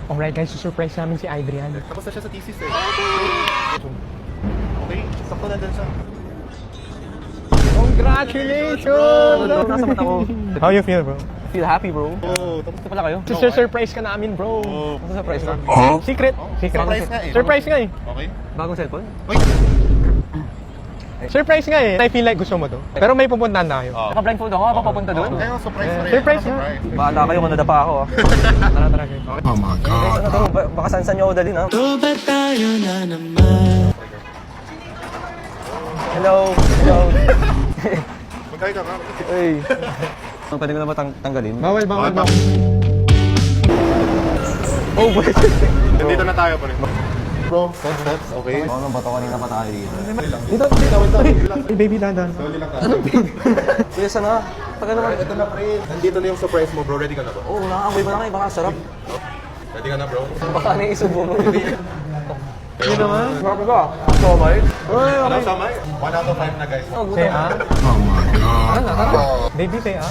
Alright guys, surprise namin si Adrian. Tapos na siya sa thesis eh. Okay, sakto na din siya. Congratulations! Nasa mata ko. How you feel, bro? Feel happy, bro. Oo, tapos Ito pala kayo. Surprise ka namin, bro. Ano surprise ka? Secret. surprise nga eh. Surprise nga eh. Okay. Bagong cellphone? Wait! Surprise nga eh. I feel like gusto mo to. Pero may pupuntahan na kayo. Naka-blindfold ako, habang papunta doon. Kaya surprise pa rin. Surprise nga. Bahala kayo kung nadapa ako, ah. Tara, tara guys. Oh my Guys, God. ano to? Baka saan niyo ako dalhin, ha? Hello. Hello. Magkaya ka ka. Hey. Pwede ko na ba tanggalin? Bawal. Oh, boy. Nandito na tayo pa rin. Bro, steps, okay? Oo, nang bato kanina pa tayo dito. Dito. Hey, baby, dadan. Slowly lang ka. Kuya, saan na? Taga naman. Ito na pre. Nandito na yung surprise mo bro. Ready ka na ba? Oo, nakaamoy ba na kayo? Baka sarap. Ready ka na bro? Baka na isubo mo. Yun naman. Sarap ba? Somay? Ano samay? 1 out of 5 na guys. Say ah. Oh my God. Baby, say ah.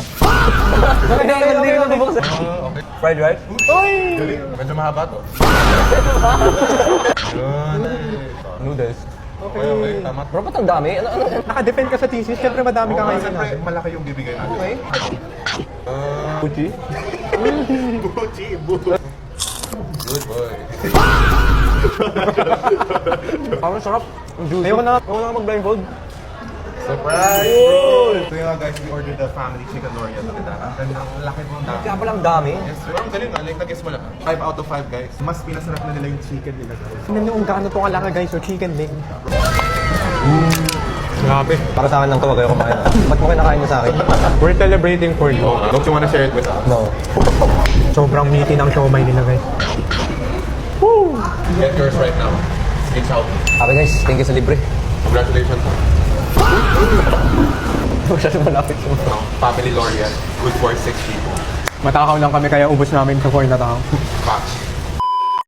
Okay. Fried rice? Galing. Medyo mahaba to. Yun. Noodles. Okay. Tama. Bro, ba't ang dami? Ano? Naka-defend ka sa thesis. Siyempre madami ka Okay, ngayon siyempre, natin. malaki yung bibigay natin. Okay. Puchi? Buchi, Good boy. Parang sarap. Ang juicy. Ayoko na. mag-blindfold. Surprise, bro! So yun guys, we ordered the family chicken nori at ang laki mo na. Kaya pala ang dami. Yes, sir. Ang galing like nag-guess mo lang. 5 out of 5 guys. Mas pinasarap na nila yung chicken nila guys. Tingnan nyo kung gaano to kalaki guys. So chicken leg. Grabe. Para sa akin lang to, wag kayo kumain. Ba't mo kinakain niyo sa akin? We're celebrating for you. Don't you wanna share it with us? No. Sobrang meaty ng siomay nila guys. Get yours right now. Reach out. Okay guys, thank you sa libre. Congratulations. Masyado malapit mo. Family L'Oreal. Good for 6 people. Matakaw lang kami kaya ubos namin sa 4 na tao. Facts.